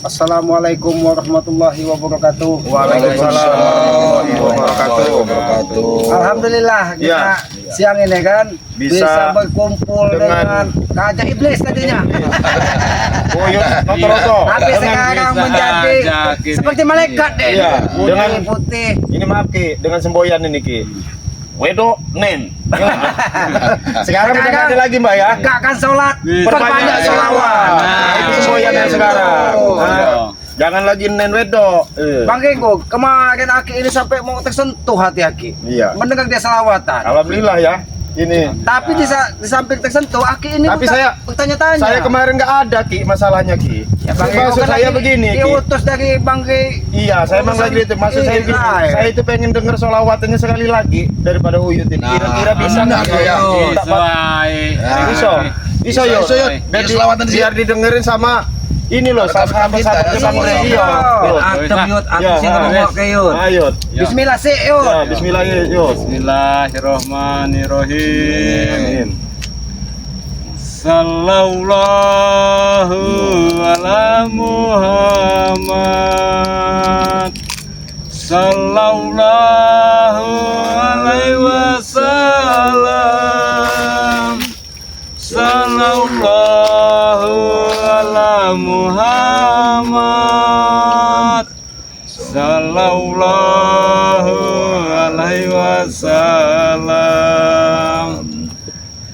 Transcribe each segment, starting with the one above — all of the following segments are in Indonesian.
Assalamualaikum warahmatullahi wabarakatuh. Waalaikumsalam warahmatullahi wabarakatuh. Alhamdulillah kita siang ini kan bisa berkumpul dengan Raja Iblis tadinya. Tapi sekarang menjadi seperti malaikat deh. Iya, dengan putih. Ini maaf Ki, dengan semboyan ini Ki. Wedo nen. Sekarang udah nggak ada lagi Mbak ya. Gak akan sholat, Perbanyak sholawat. Itu semboyan yang sekarang. Jangan lagi nen wedo. Bang Ego, kemarin Aki ini sampai mau tersentuh hati Aki. Iya. Mendengar dia selawatan. Alhamdulillah ya. Ini. Tapi di samping tersentuh, Aki ini Tapi saya bertanya-tanya. Saya kemarin nggak ada Ki masalahnya Ki. Ya, Bang Maksud saya begini Ki. diutus dari Bang Ge. Iya, saya emang lagi itu. Maksud saya begini. Saya itu pengen denger sholawatannya sekali lagi daripada Uyut ini. Kira-kira bisa nggak ya? Bisa yo. Biar didengerin sama ini loh, sahabat-sahabatnya Bang Rio. Ayo. Bismillah sih, yuk. Ya, bismillah yuk. Bismillahirrahmanirrahim. Sallallahu ala Muhammad. Sallallahu alaihi wasallam. Sallallahu ala Muhammad. Sallallahu alaihi wasallam.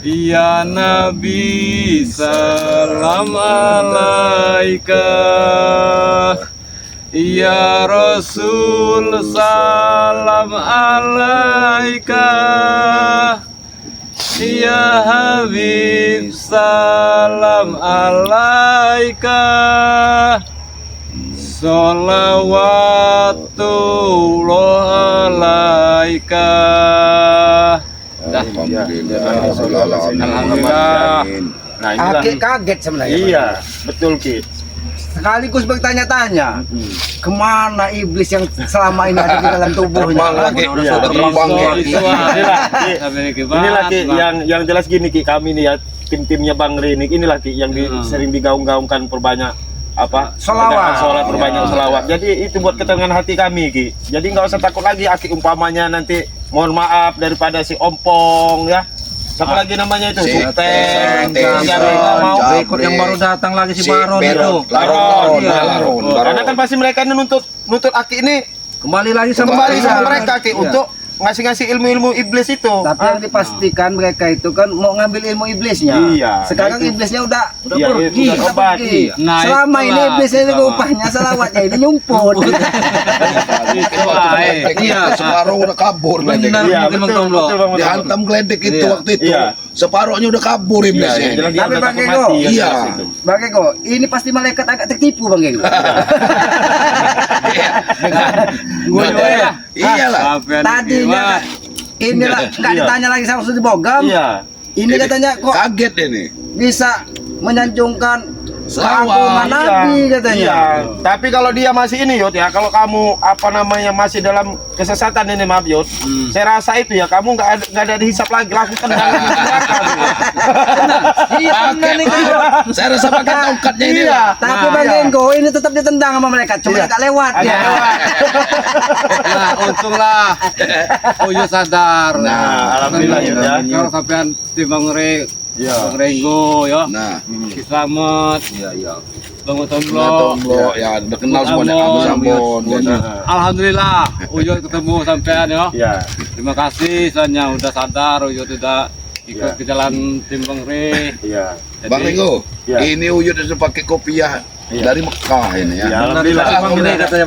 Ya Nabi salam alaika. Ya Rasul salam alaika. Ya Habib salam alaika. Sholawatullah alaika. Alhamdulillah. Nah, inilah. Aki kaget sebenarnya. Iya, betul Ki. Sekaligus bertanya-tanya, kemana iblis yang selama ini ada di dalam tubuhnya? Inilah Ki yang jelas gini Ki, kami nih ya tim-timnya Bang Rini inilah Ki yang sering digaung-gaungkan perbanyak sholat perbanyak sholawat. Jadi itu buat ketenangan hati kami Ki. Jadi nggak usah takut lagi Aki umpamanya nanti mohon maaf daripada si Ompong ya. Siapa lagi namanya itu? Suteng, mau Berikut yang baru datang lagi si Baron itu. Laron. Karena kan pasti mereka ini nuntut Aki ini Kembali lagi sama mereka Ki untuk ngasih ilmu-ilmu iblis itu. Tapi yang dipastikan mereka itu kan mau ngambil ilmu iblisnya. Iya. Sekarang iblisnya udah pergi. Nah, selama ini iblisnya ini rupanya selawatnya ini nyumput. Iya, separuh udah kabur. Iya, betul Bang. Dihantam geledek itu waktu itu. Iya. Separuhnya udah kabur iblisnya. Tapi Bang Ego, Iya. Bang Ego, ini pasti malaikat agak tertipu Bang Ego. Iyalah. Tadinya inilah nggak ditanya lagi sama Sudi Bogam. Iya. Ini katanya kok Kaget ini. bisa menyanjungkan Selawat, keagungan Nabi katanya. Iya. Tapi kalau dia masih ini Yud ya, kalau kamu masih dalam kesesatan ini maaf Yud, saya rasa itu ya kamu nggak ada dihisap lagi, langsung tendang ke belakang. Iya benar nih. Saya rasa pakai tongkatnya ini. Iya. Tapi Bang Ego ini tetap ditendang sama mereka, cuma agak lewat ya. Nah, untunglah Uyut sadar. Nah, alhamdulillah Yud ya. Kalau sampean timbang Iya. Bang Renggo ya. Nah, Slamet. iya. Bang Tomblo, Tomblo. ya udah kenal semuanya Ambon. Alhamdulillah Uyut ketemu sampean ya. Iya. Terima kasih soalnya udah sadar Uyut udah ikut ke jalan tim Bang Re. Iya. Bang Ringo, Iya. ini Uyut sudah pakai kopiah dari Mekah ini ya. Ya, alhamdulillah.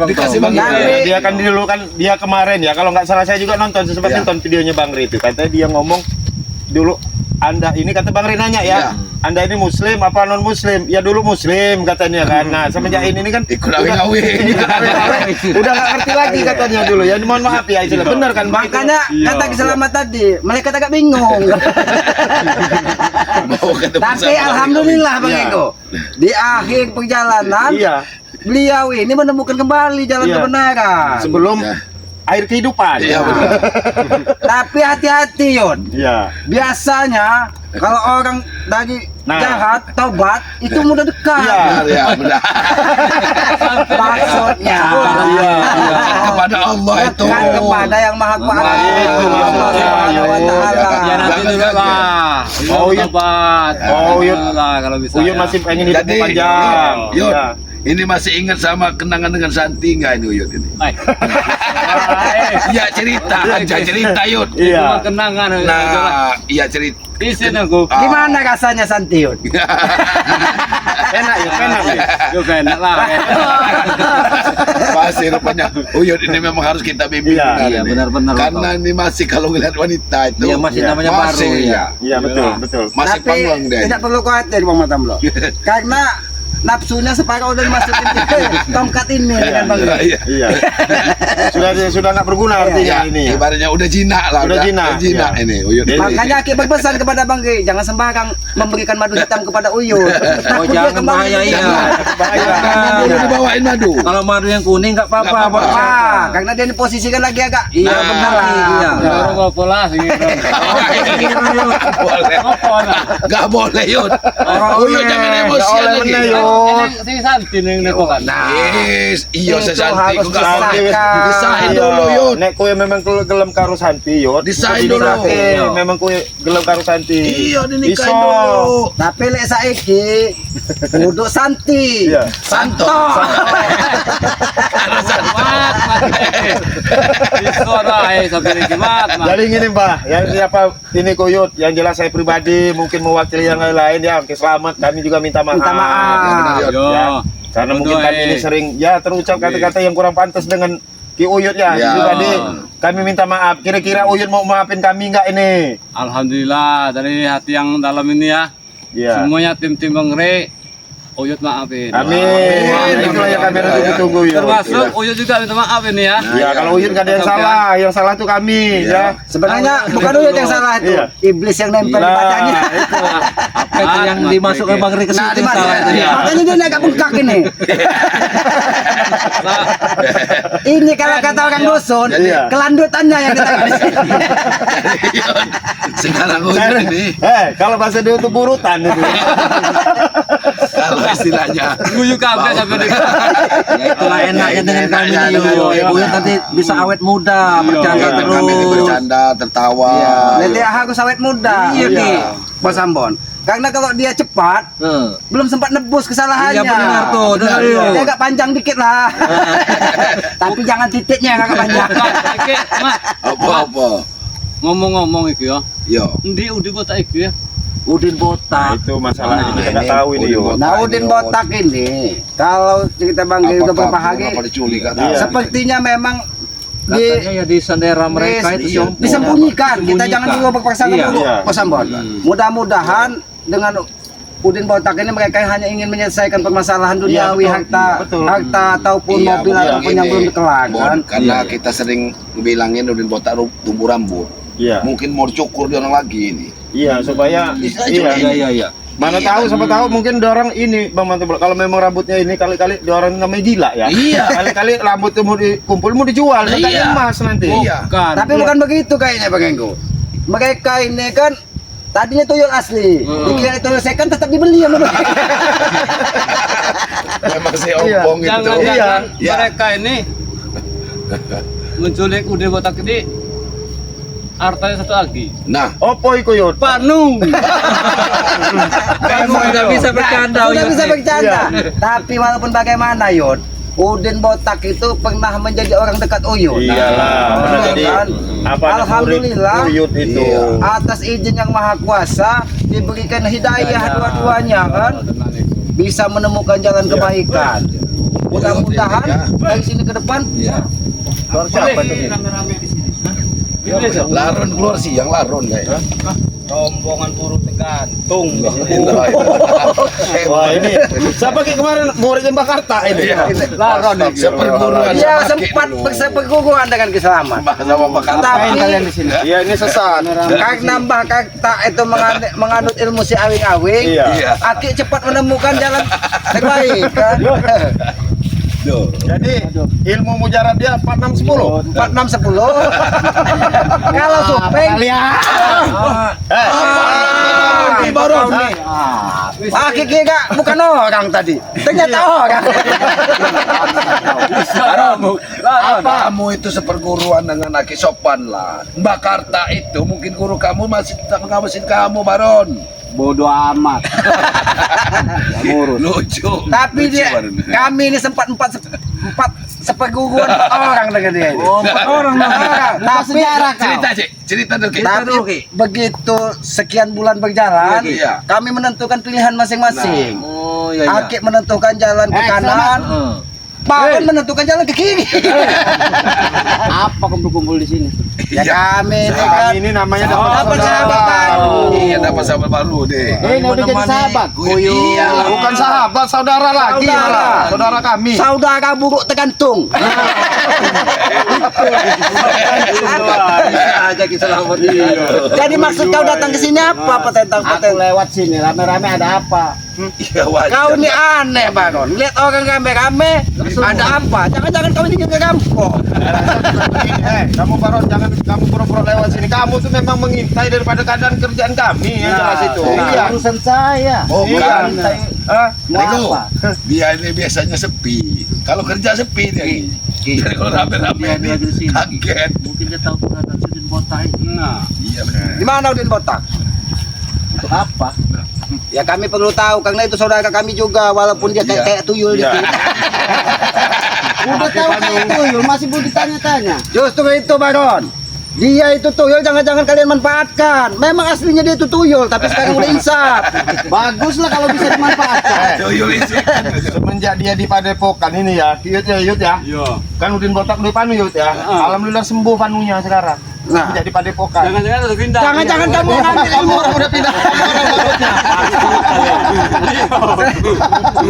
Dikasih Bang Bang Ringo. Ringo. Dia kan dulu kan dia kemarin ya, kalau nggak salah saya juga nonton sempat Iya. nonton videonya Bang Ri itu. Katanya dia ngomong dulu Anda ini kata Bang Ri nanya ya. Iya. Anda ini muslim apa non muslim? Ya dulu muslim katanya kan. Nah, semenjak ini kan Ikut awin-awin. udah nggak ngerti lagi katanya dulu ya. Mohon maaf ya istilah. Benar kan Bang? Makanya kata Selamat tadi, mereka agak bingung. Mau ketemu Tapi sama Bang alhamdulillah Bang Iya. Ego, di akhir perjalanan Iya. beliau ini menemukan kembali jalan Iya. kebenaran. Sebelum Ya. air kehidupan. Iya benar. Tapi hati-hati Yun. Iya. Biasanya kalau orang dari jahat taubat itu mudah dekat. Iya. Ya benar. Maksudnya Iya. Kepada Allah itu. kan kepada yang maha kuasa. Itu maksudnya. Allah Subhanahu wa Ta'ala. Ya nanti dulu lah. Oh, Uyun. Tobat. Oh, Uyun. lah kalau bisa. Uyun ya. masih pengen hidup Jadi, panjang. Yun, Iya. ini masih ingat sama kenangan dengan Santi nggak ini Uyun ini? Ay. Iya cerita aja cerita Yun. Iya. Cuma kenangan. Nah, iya cerita. Isin aku. Gimana rasanya Santi Yun? Enak ya, enak ya. Yo enak lah. Pasti rupanya Uyun ini memang harus kita bimbing. Iya, iya, benar-benar, Karena ini masih kalau ngeliat wanita itu Iya, masih namanya masih, baru, ya. Iya, betul, betul. Masih Tapi panggung deh. tidak perlu khawatir Bang Matamlo. Karena nafsunya separuh udah dimasukin ke tongkat ini dengan Bang. Iya. Iya. Sudah nggak berguna artinya ini. Ya. Ibaratnya udah jinak lah. Udah jinak, jinak iya. ini Uyun. Jadi- Makanya Aki berpesan kepada Bang Ge, jangan sembarang memberikan madu hitam kepada Uyun. Oh, jangan bahaya iya. Bahaya. Udah dibawain madu. Kalau madu yang kuning enggak apa-apa, Nggak apa-apa. Pak. Ah, karena dia diposisikan lagi agak. Iya, Nah, benar lah. Iya. Orang apa lah sih. Boleh. Apa lah? Gak boleh Yun. Oh, Uyun jangan emosian boleh lagi. bener, Yun. Si Santi ning neko kan. Nah, iya itu sesanti harus ku gak boleh. disahkan. Disahin dulu Yun. Nek kowe memang gelem karo Santi, Yun. Disahin Jadi dulu. nake, memang kowe gelem karo Santi. Iya dinikahin Iso. dulu. Tapi lek saiki kudu Santi. Iya. Santo. Mat. Iso dah sampai ni mat. Jadi gini Mbah, yang siapa ini Kuyut, yang jelas saya pribadi mungkin mewakili yang lain ya, oke selamat, kami juga minta maaf. Minta maaf. Yo. Ya, karena mungkin kami ini sering ya terucap kata-kata yang kurang pantas dengan Ki Uyut ya. Ya. Jadi kami minta maaf. Kira-kira Uyut mau maafin kami enggak ini? Alhamdulillah dari hati yang dalam ini ya. Iya. Semuanya tim-tim Bang Re, Uyut maafin. Amin. Itulah yang kami tunggu Uyut. Termasuk Uyut juga minta maaf ini ya. Ya, kalau Uyut nggak ada yang salah, yang salah tuh kami ya. Sebenarnya bukan Uyun yang salah itu. Iya. Iblis yang nempel di Nah, badannya. itu. Apa itu yang dimasukkan Bang Re ke Nah, situ di mana? salah itu ya. Makanya dia agak bengkak ini. Ini kalau kata orang dusun, Iya. kelandutannya yang kita di sini. Yun. Sekarang Uyun ini Kalau bahasa dia itu burutan itu. kalau istilahnya Guyu kabeh sampai di. Ya itulah enaknya dengan kami Enaknya nih dengan Uyun. Uyun. Uyun nanti bisa awet muda, bercanda iya. terus. kami ini bercanda tertawa. Nanti harus awet muda. Iya, Ki. Bos Ambon. Karena kalau dia cepat, belum sempat nebus kesalahannya. Iya benar tuh, Benar, dengar iya. yuk. Dia agak panjang dikit lah. Tapi jangan titiknya yang agak panjang. Oke, Mak. Apa-apa. Ngomong-ngomong iki ya. Yo. Endi udah kota iki ya? Udin Nah, botak. itu masalahnya kita Ini nggak tahu ini Udin Yud. botak. Nah, Udin botak ini, kalau cerita Bang Ge udah beberapa hari, Apa diculik kan? Iya. sepertinya memang Katanya ya di sandera mereka itu iya. sombong. disembunyikan. Kita jangan dulu berpaksa Iya. dulu, Iya. Bos Ambon. Mudah-mudahan dengan Udin botak ini mereka hanya ingin menyelesaikan permasalahan duniawi, betul. harta, Betul. harta ataupun Iya, mobil bukan ataupun yang gini, belum dikelar Bon, kan. karena Iya. kita sering bilangin Udin botak tumbuh rambut. Iya. Mungkin mau dicukur dia orang lagi ini. Iya, supaya Iya. Mana Iya, tahu, siapa kan? tahu mungkin dia orang ini Bang Mantap. Kalau memang rambutnya ini kali-kali dia orang namanya gila ya. Iya. Kali-kali rambut itu mau dikumpul mau dijual, Iya. katanya emas nanti. Iya. Bukan. Tapi bukan begitu kayaknya Bang Enggo. Mereka ini kan tadinya tuyul asli, dikira tuyul second tetap dibeli sama mereka. Memang si ompong itu. Jangan-jangan Iya. mereka ini menculik udah botak ini hartanya satu lagi. Nah, Opo iku Yud? Panu. Kamu udah bisa bercanda Sudah Uyun. bisa bercanda. Iya. Tapi walaupun bagaimana Yud, Udin botak itu pernah menjadi orang dekat Uyun. Iyalah, pernah Nah, jadi kan? apa Alhamdulillah. Uyut itu. Iya. Atas izin yang maha kuasa diberikan hidayah dua-duanya kan, bisa menemukan jalan kebaikan. Mudah-mudahan dari sini ke depan Suara siapa itu? laron keluar sih yang laron kayak. Rombongan buruh tergantung. Wah, ini siapa kayak kemarin murid yang Jakarta ini? Laron ini. Seperguruan. dia sempat berseperguruan dengan keselamatan. sama Pak Tapi di sini? Iya, ini sesat. karena Mbah Kakta itu menganut ilmu si awing-awing, Iya. Aki cepat menemukan jalan terbaik kan. Aduh. Jadi ilmu mujarab dia 4610. 4610. Kalau supeng Ini baru nih. Kiki enggak bukan orang tadi. Ternyata orang. Apa kamu itu seperguruan dengan Aki Sopan lah. Mbak Karta itu mungkin guru kamu masih tetap mengawasin kamu, Baron. Bodoh amat. Lucu. Tapi Lucu, dia Baron. kami ini sempat empat seperguruan orang dengan dia. Oh, 4 orang Tapi Cerita, Cik. Cerita dulu, Ki. tapi begitu sekian bulan berjalan, Iya. kami menentukan pilihan masing-masing. Oh iya iya. Akik menentukan jalan ke kanan, Baron menentukan jalan ke kiri. Apa kumpul-kumpul di sini? Ya kami ini Kami kan ini namanya dapat sahabat baru. Iya, dapat sahabat baru deh. Udah jadi sahabat. Iya. Bukan sahabat, saudara lagi. Saudara. Saudara kami. Saudara buruk tergantung. Aja kita selamat. Jadi maksud kau datang ke sini apa tentang Aku lewat sini rame-rame ada apa? Iya, wajar. Kau ini aneh Baron. Lihat orang rame-rame, ada apa? Jangan-jangan kau ini juga rampok. Kamu Baron jangan kamu pura-pura lewat sini. Kamu tuh memang mengintai daripada keadaan kerjaan kami yang jelas itu. Iya. Urusan saya. Oh, Iya. bukan. Hah? Mau Rego, apa? dia ini biasanya sepi. Kalau kerja sepi dia ini. Jadi kalau rame-rame Dia di ini sini. kaget. Mungkin dia tahu keberadaan Sudin Botai. Nah, Iya benar. Di mana Udin Botak? untuk apa? Ya kami perlu tahu karena itu saudara kami juga walaupun dia kayak, Iya. kayak tuyul Iya. dikit. Udah tahu kayak tuyul, masih mau ditanya-tanya. Justru itu Baron. Dia itu tuyul, jangan-jangan kalian manfaatkan. Memang aslinya dia itu tuyul, tapi sekarang udah insaf. Baguslah kalau bisa dimanfaatkan. Tuyul isi. Semenjak dia di Padepokan ini ya, Yud ya. Iya. Kan Udin Botak dulu panu Yud ya. Alhamdulillah sembuh panunya sekarang. Nah. Semenjak di Padepokan. Jangan-jangan udah pindah. Jangan-jangan kamu ngambil ilmu. Udah pindah ke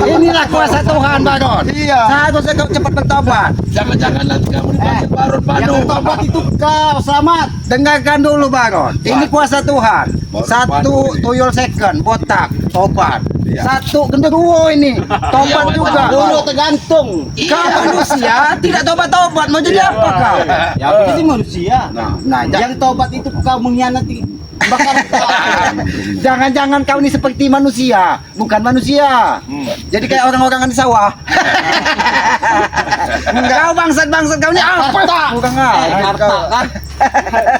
Inilah kuasa Tuhan Baron. Iya. Seharusnya kau cepat bertobat. Jangan-jangan nanti kamu dipanggil Baron Yang Panu. bertobat itu kau, selamat. Dengarkan dulu Baron. Ini kuasa Tuhan. Baru Satu padu ini. tuyul second, botak, tobat. Iya. Satu genderuwo ini, tobat Iya, juga. Dulu tergantung. Kau manusia tidak tobat-tobat, mau jadi apa kau? Ya itu manusia. Nah, Yang tobat itu kau mengkhianati bakar. jangan-jangan kau ini seperti manusia, bukan manusia. Jadi kayak orang-orang di sawah. Kau bangsat-bangsat kau ini apa tak? Kurang Karta kan.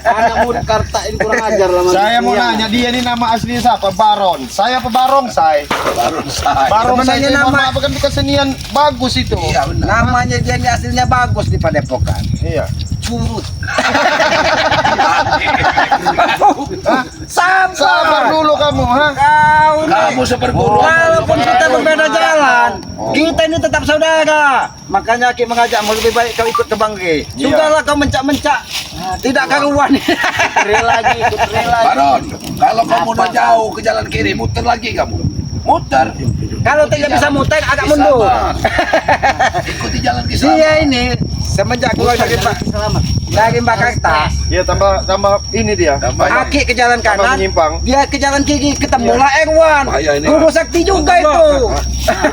Anak muda Karta ini kurang ajar lah. Saya mau nanya dia ini nama aslinya siapa? Baron. Saya apa Barongsai? Baron saya. Barongsai Sebenarnya itu nama- nama bukan kesenian bagus itu. Iya benar. Namanya dia ini aslinya bagus di Padepokan. Iya. Curut. Hah? Sabar Sabar. dulu kamu, ha? Kau ini. Kamu seperguruan. Walaupun kita berbeda jalan, kita ini tetap saudara. Makanya Ki mengajakmu lebih baik kau ikut ke Bangke. Sudahlah kau mencak-mencak. Tidak karuan. lagi, ikut lagi. Baron, kalau kamu udah jauh ke jalan kiri, muter lagi kamu. Muter. Kalau tidak bisa muter agak mundur. Ikuti jalan ke Dia ini semenjak keluar dari Selamat. Mbak Karta, Dia tambah ini dia. Aki ke jalan Tambah kanan, menyimpang. dia ke jalan kiri, ketemulah Erwan. Bahaya ini, Guru sakti juga itu.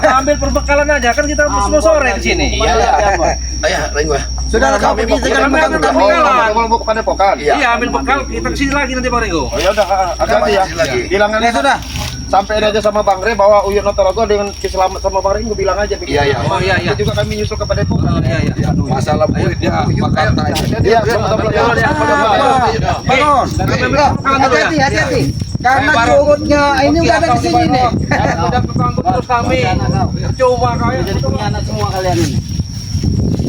Ambil perbekalan aja kan kita semua sore di sini. Ayah, Ringwa. Sudahlah kau pergi sekarang bukan kami. Mau kepada Pokan. Iya. ambil bekal kita kesini lagi nanti Bang Ringo. Oh ya udah, hati-hati ya. Lagi. Bilang Ya sudah. sampai aja sama Bang Re bahwa Uyut Notorogo dengan keselamat sama Bang Re gue bilang aja begitu. Iya, iya. Oh, iya, iya. Itu juga kami nyusul kepada Pokan. Iya. Masalah muridnya Pak Karta ini. Iya, sama-sama. Baron, hati-hati. Karena curutnya ini udah ada di sini nih. Udah keganggu terus kami. Coba kau Jadi pengkhianat semua kalian ini.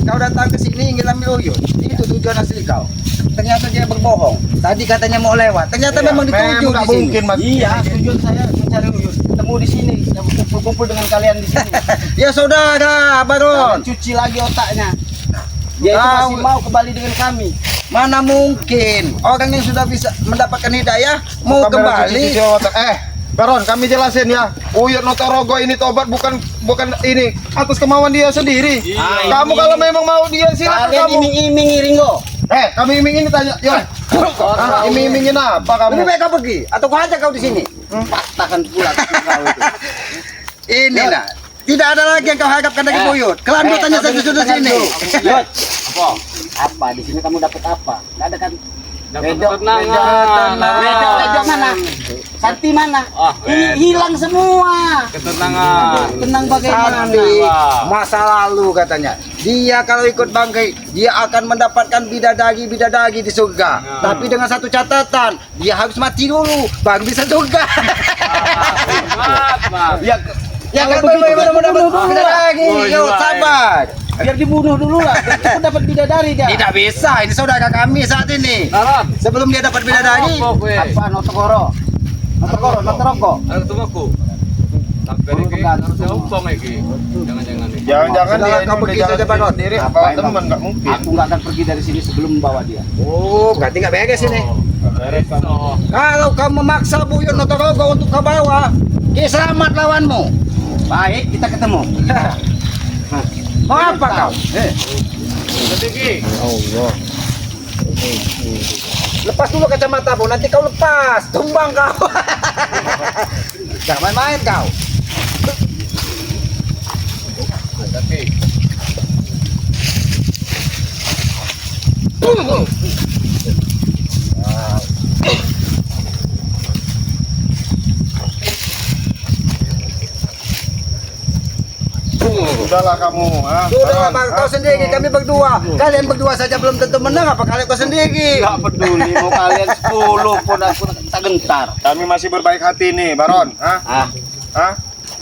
Kau datang ke sini ingin ambil Uyut. Itu tujuan asli kau. Ternyata dia berbohong. Tadi katanya mau lewat. Ternyata memang dituju di Nggak sini. mungkin Mas. Iya, tujuan saya mencari Uyut. Ketemu di sini, saya berkumpul dengan kalian di sini. Ya saudara, Baron. Cuci lagi otaknya. Dia itu Kau- masih mau kembali dengan kami. Mana mungkin orang yang sudah bisa mendapatkan hidayah mau Kamera kembali. cuci otak. Baron, kami jelasin ya. Uyut Notorogo ini tobat bukan ini atas kemauan dia sendiri. Kamu kalau memang mau dia silakan Kalian kamu. iming-imingi Ringo. Kami iming ini tanya, Yon. Iming-imingin apa kamu? Lebih baik kau pergi atau kau ajak kau di sini. Patahkan pula kau itu. Inilah tidak ada lagi yang kau harapkan dari Buyut. Kelanjutannya saya sudah sini. Yud, Apa? apa di sini kamu dapat apa? Nggak ada kan? Dapat Wedok, ketenangan. wedok mana? Santi mana? Ah, Ini hilang semua. Ketenangan. Tenang bagaimana? Santi masa lalu katanya. Dia kalau ikut bangkai, dia akan mendapatkan bidadari di surga. Tapi dengan satu catatan, dia harus mati dulu baru bisa surga. Mas. Ya, kalau kan begitu mau dapat bunuh bidadari. dulu. Yo, sabar. Biar dibunuh dulu lah. Biar dapat bidadari dia. Tidak bisa, ini saudara kami saat ini. Baron. Sebelum dia dapat bidadari, Apa kowe? Apa notokoro? Notokoro, notoroko. Ada tumaku. Sampai iki harus ompong iki. Jangan-jangan iki. Jangan-jangan dia Kau pergi saja Baron. sendiri Apa apa emang? teman nggak mungkin. Aku nggak akan pergi dari sini sebelum membawa dia. Oh, berarti nggak beres ini. Beres toh. Kalau kau memaksa Buyut Notorogo untuk kau bawa, selamat lawanmu. Baik, kita ketemu. Mau apa kau? Sedikit. Lepas dulu kacamatamu, nanti kau lepas, tumbang kau. Jangan main-main kau. Sedikit. Sudahlah kamu, Sudah bang, kau sendiri, kami berdua. Kalian berdua saja belum tentu menang, apa kalian kau sendiri? Nggak peduli mau kalian 10 pun aku tak gentar. Kami masih berbaik hati nih, Baron. Ah,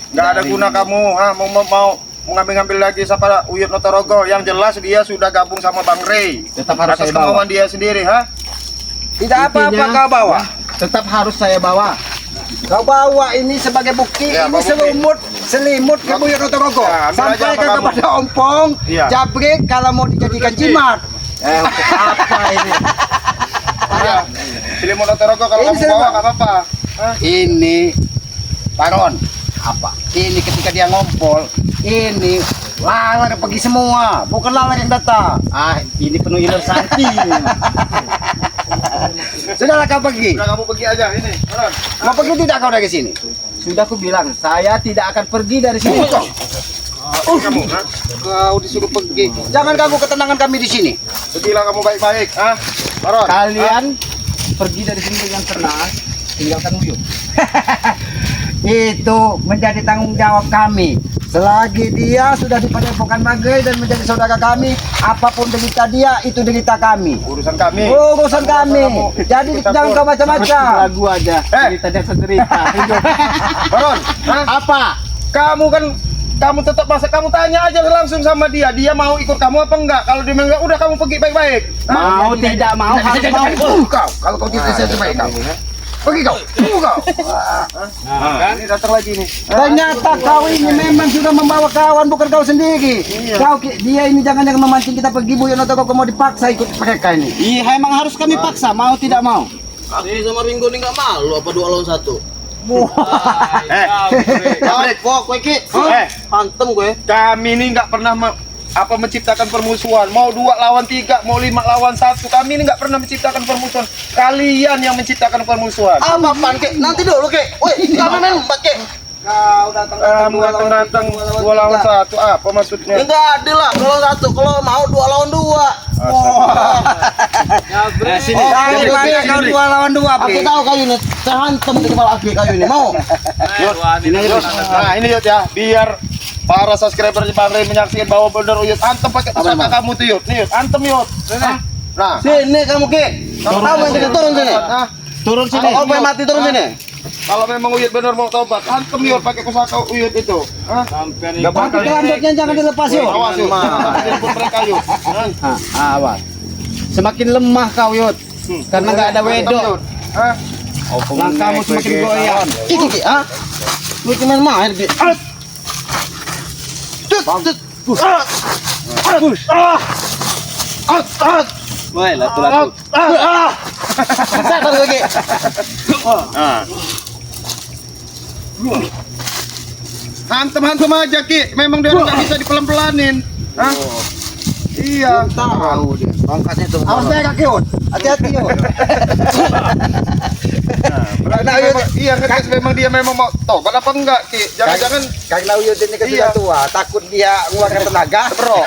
Nggak ada guna kamu, mau mengambil lagi siapa Uyut Notorogo. Yang jelas dia sudah gabung sama Bang Ray. tetap harus Atas saya bawa. kemauan dia sendiri, Tidak apa-apa Intinya- kau bawa. Tetap harus saya bawa. Kau bawa ini sebagai bukti, Ya, ini bawa selimut ke Buyut Notorogo. Ya, ambil aja Sampaikan apa kamu. kepada Ompong, Iya. Jabrik kalau mau dijadikan jimat. Untuk apa ini? Ya, Selimut Notorogo kalau Ini kamu bawa selimut. nggak apa-apa. Ini Baron, apa? Ini ketika dia ngompol, ini lalar pergi semua, bukan lalar yang datang. Ah, ini penuh iler Santi. Sudahlah kau pergi. Udah kamu pergi aja ini, Baron. Mau pergi tidak kau dari sini? Sudah aku bilang, saya tidak akan pergi dari sini. Kamu, Kau disuruh pergi. Jangan ganggu ketenangan kami di sini. Pergilah kamu baik-baik, Baron. Kalian pergi dari sini dengan tenang, tinggalkan Uyut. Itu menjadi tanggung jawab kami. Selagi dia sudah di Padepokan Maghrib dan menjadi saudara kami, apapun derita dia, itu derita kami. Urusan kami. Urusan kami. Jadi jangan kau macam-macam. Lagu aja, cerita dia cerita. Hidup. Baron, Apa? kamu tetap masa kamu tanya aja langsung sama dia mau ikut kamu apa enggak. Kalau dia enggak, udah kamu pergi baik-baik. Mau tidak mau harus mau. Kau, kalau kau tidak saya coba kau. Pergi kau. Tunggu kau. Ini datang lagi nih. Ternyata kau ini memang sudah membawa kawan, bukan kau sendiri. Dia ini jangan-jangan memancing kita pergi Buyut Notorogo, mau dipaksa ikut mereka ini. Iya, emang harus kami paksa, mau tidak mau. Ini sama Ringo ini nggak malu apa 2 lawan 1? Jabrik, Kowe ki. Hantem gue. kami ini nggak pernah menciptakan permusuhan. Mau 2 lawan 3, mau 5 lawan 1. Kami ini nggak pernah menciptakan permusuhan. Kalian yang menciptakan permusuhan. Apaan ki? Nanti dulu ki. Woi, kami main 4 ki. Kau datang Kamu datang 2 lawan 1. Apa maksudnya? Enggak adil lah 2 lawan 1. Kalau mau 2 lawan 2. Sini. Dari mana kau 2 lawan 2? Aku tahu kayu ini. Saya hantem di kepala aki kayu ini. Mau? Nah ini Yud ya, biar para subscriber Bang Ray menyaksikan bahwa bener Yud antem pakai pusaka kamu tuh Yud. Nih Yud, antem Yud. Nah, Sini kamu ki. Kamu yang sini turun sini. Turun sini. Kalau yang mati turun sini. kalau memang Uyut bener mau tobat, antem Yud pakai pusaka Uyut itu. Sampai Gak bakal Kelanjutnya jangan dilepas yuk. awas Yud. Telepon mereka Yud. Awas. Semakin lemah kau Yud, karena nggak ada wedok. Langkahmu semakin goyang. Iki ki, ah. Lu cuman main ki. Woi, latu-latu. Sadar gue ki. Hantem aja Ki, memang dia nggak bisa dipelan-pelanin. Iya. Tahu dia. Pangkatnya tuh. Awas naik kaki Yud. Hati-hati Yud. Nah, iya ngetes memang dia memang mau tobat apa enggak Ki? Jangan-jangan Karena Yud ini kan sudah tua, takut dia mengeluarkan tenaga, bro.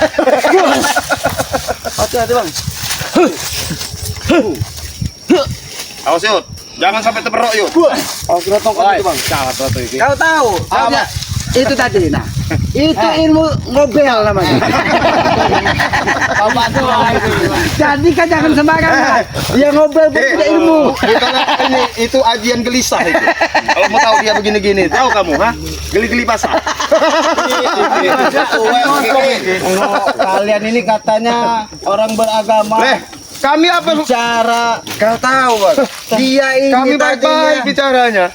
Hati-hati bang. awas Yud. Jangan sampai terberok Yud. Oh sudah tongkat itu bang. Salah satu iki. Kau tahu, itu tadi nah. Itu ilmu ngobel namanya. Bapak tuh itu. Jadi kan jangan sembarangan. Dia ngobel punya ilmu. Ini itu ajian gelisah itu. Kalau mau tahu dia begini-gini, tahu kamu, ha? Geli-geli pasar. Kalian ini katanya orang beragama. Leh, kami apa? Bicara. Kau tahu, Bang. Dia ini Kami baik-baik tadinya bicaranya.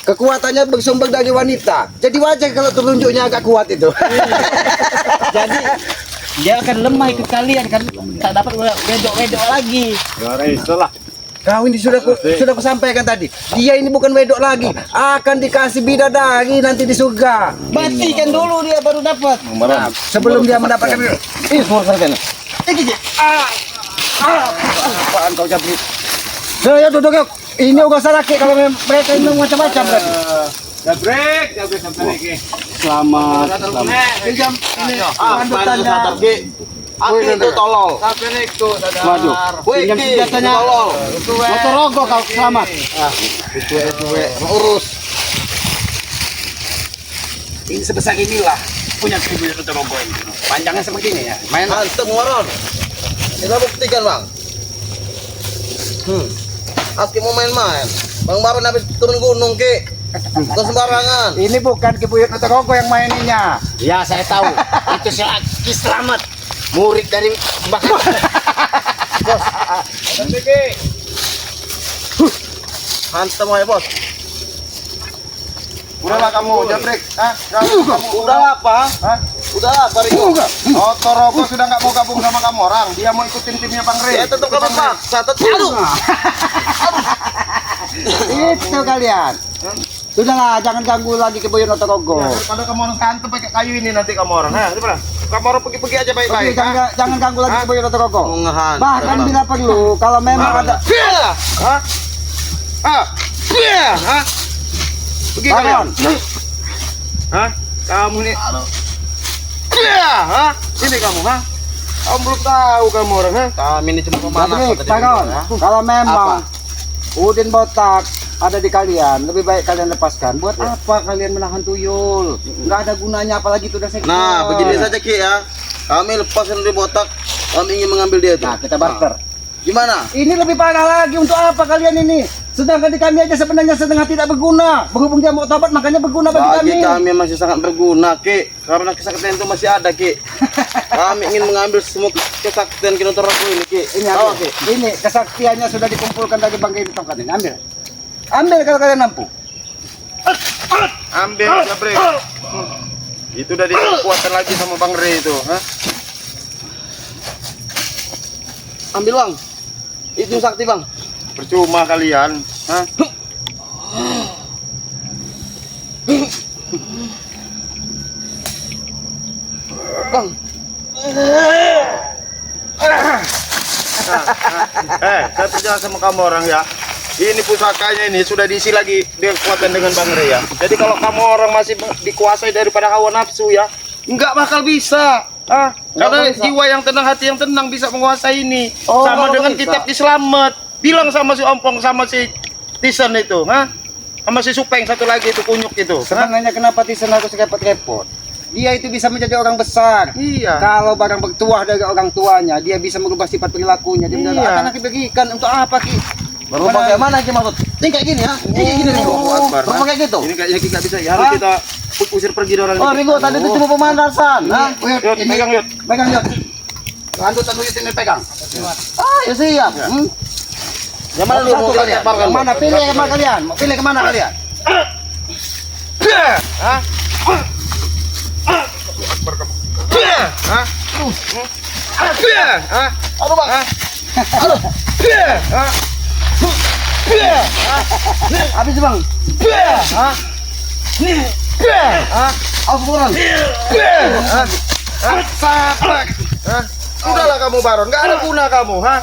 kekuatannya bersumber dari wanita. Jadi wajar kalau telunjuknya agak kuat itu. Jadi dia akan lemah ikut kalian kan tak dapat wedok-wedok lagi. Itulah. Kau ini sudah kusampaikan tadi. Dia ini bukan wedok lagi, akan dikasih bidadari nanti di surga. Matikan dulu dia baru dapat. Nah, sebelum dia mendapatkan Suara sana. apaan kau jabri. Ya duduk yuk. Ini udah salah Ki, kalau mereka ini macam-macam kan. Jabrek sampai iki. Selamat. Pinjam ini Mana lanjutannya. sadar Ki? Aku itu tolol. Sampai niku sadar. Waduh. Pinjam senjatanya. Motor rogo kau selamat. Urus. Ini sebesar inilah punya Ibu Yoto Rogo ini. Panjangnya seperti ini ya. Main Hantem waron. Kita buktikan bang. Aki mau main-main. Bang Baron habis turun gunung Ki. Bukan sembarangan. ini bukan Ibu Yoto Rogo yang maininya. Ya saya tahu. Itu si Aki Selamat. Murid dari Mbak. Hantem aja bos. Udahlah kamu, Jabrek. Hah? Udah apa? Hah? Udah apa Ringo? Oh, Torogo sudah nggak mau gabung sama kamu orang. Dia mau ikutin timnya Bang Rey. Ya tetap kami paksa. Aduh. Itu kalian. Sudahlah, jangan ganggu lagi ke Boyo Notorogo. Daripada kamu orang kantor pakai kayu ini nanti kamu orang. Nah, coba. Kamu orang pergi-pergi aja baik-baik. Jangan ganggu lagi ke Boyo Notorogo. Mau ngehan. Bahkan bila perlu, kalau memang ada Hah? Hah? Hah? Pergi kalian. Baron, Hah? Kamu nih. Hah? Ini kamu, hah? Kamu belum tahu kamu orang, hah? Kami ini cuma pemanas. Jabrik, Baron, kalau memang Udin botak ada di kalian, lebih baik kalian lepaskan. Buat apa kalian menahan tuyul? Nggak ada gunanya, apalagi itu udah sektor. Nah, begini saja Ki ya. Kami lepaskan dari botak. Kami ingin mengambil dia itu. Nah, kita barter. Gimana? Ini lebih parah lagi, untuk apa kalian ini? Sedangkan di kami aja sebenarnya setengah tidak berguna. Berhubung dia mau tobat, makanya berguna bagi Bagi kami masih sangat berguna Ki. Karena kesaktian itu masih ada Ki. Kami ingin mengambil semua kesaktian Ki Notorogo ini Ki. Ini Tahu ambil. Ki? Ini kesaktiannya sudah dikumpulkan dari bangkai di tongkat ini. Ambil. Ambil kalau kalian mampu. Ambil Jabrek. Itu udah dikuatkan lagi sama Bang Rey itu, hah? Ambil bang. Itu sakti bang. Percuma kalian, hah? Bang. Saya percaya sama kamu orang ya. Ini pusakanya ini sudah diisi lagi dengan kekuatan dengan Bang Rey ya. Jadi kalau kamu orang masih dikuasai daripada hawa nafsu ya, nggak bakal bisa. Karena jiwa yang tenang, hati yang tenang bisa menguasai ini. Oh, sama nggak dengan bisa. kitab Islamet. Bilang sama si Ompong sama si Tisen itu, sama si Supeng satu lagi itu kunyuk itu. Sebenarnya kenapa Tisen harus repot-repot? Dia itu bisa menjadi orang besar. Iya. Kalau barang bertuah dari orang tuanya, dia bisa merubah sifat perilakunya. Dia bilang, Iya. akan aku berikan untuk apa Ki? Berubah kayak mana Ki maksud? Ini kayak gini ya? Ini kayak gini Ringo. Berubah kayak gitu. Ini kayaknya kita bisa ya. Harus kita usir pergi dari orang Oh ini. Ringo tadi itu cuma pemanasan. Hah? Yud, pegang Yud. Pegang Yud. Lanjutan Yud ini pegang. Ah ya siap. Yang mana dulu mau kalian? Yang mana? Pilih kemana kalian? Mau pilih kemana kalian? Hah? Aduh bang. Habis bang. Awas buran. Udahlah kamu Baron, nggak ada guna kamu, ha?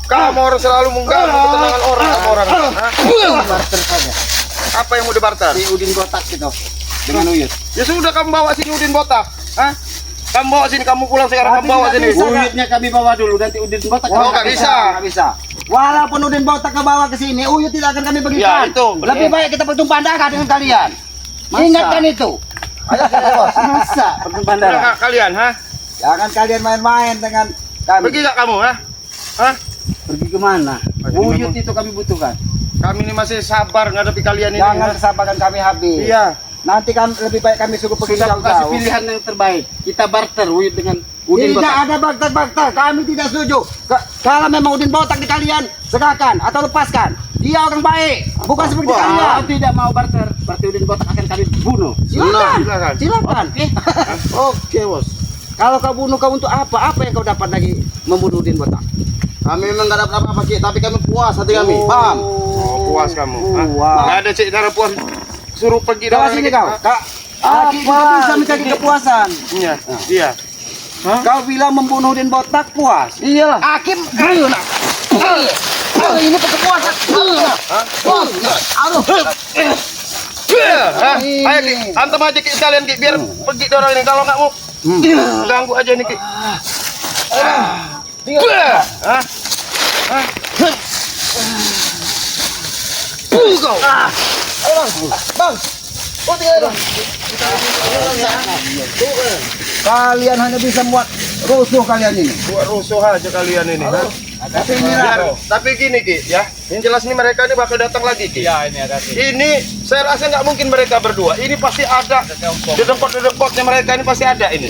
Kamu orang selalu mengganggu ketenangan orang, kamu orang, ha? Barter saja. Apa yang mau dibarter? Si Udin botak itu dengan Uyut. Ya sudah kamu bawa sini Udin botak, ha? Kamu bawa sini, kamu pulang sekarang, kamu bawa sini. Uyutnya kami bawa dulu, nanti Udin botak. Oh, nggak bisa. Nggak bisa. Walaupun Udin botak ke bawah ke sini, Uyut tidak akan kami Ya, berikan. itu. Lebih baik kita bertumpah darah dengan kalian. Ingatkan itu. Ayo, bos. Masa pertumpahan Udah darah. nggak kalian, ha? Jangan kalian main-main dengan kami. Pergi nggak kamu, ha? Hah? Pergi kemana? Uyut itu kami butuhkan. Kami ini masih sabar ngadepi kalian ini. Jangan ha? kesabaran kami habis. Iya. Nanti kami lebih baik kami suruh pergi Sudah kasih jauh-jauh. pilihan yang terbaik. Kita barter Uyut dengan Udin Tidak botak. ada bakta-bakta, kami tidak setuju. Kalau memang Udin botak di kalian, serahkan atau lepaskan. Dia orang baik, bukan seperti Kalau kalian. tidak mau barter, berarti Udin botak akan kami bunuh. Silakan, Silakan. silakan. Oke, Bos. Kalau kau bunuh kau untuk apa? Apa yang kau dapat lagi membunuh Udin botak? Kami memang nggak dapat apa-apa, Ki, tapi kami puas hati kami. Paham? Oh, puas kamu. ha? Puas. Nggak ada cik cara puas. Suruh pergi Kau dari sini ini. kau. Kak, Aki juga bisa mencari kepuasan. Iya. Iya. Kau bilang membunuh Udin botak puas. Iyalah. Akim, ayo nak. Ini kepuasan. Aduh. Ha? Ayo Ki, antem aja Ki sekalian Ki biar pergi dari orang ini. Kalau nggak mau ganggu aja nih Ki. Ha? Kalian hanya bisa membuat rusuh kalian ini. Buat rusuh aja kalian ini. ha? Tapi ini Tapi gini Ki, ya. Yang jelas nih mereka ini bakal datang lagi Ki. Ya ini ada sih. Ini saya rasa nggak mungkin mereka berdua. Ini pasti ada. Di dempot-dempotnya mereka ini pasti ada ini.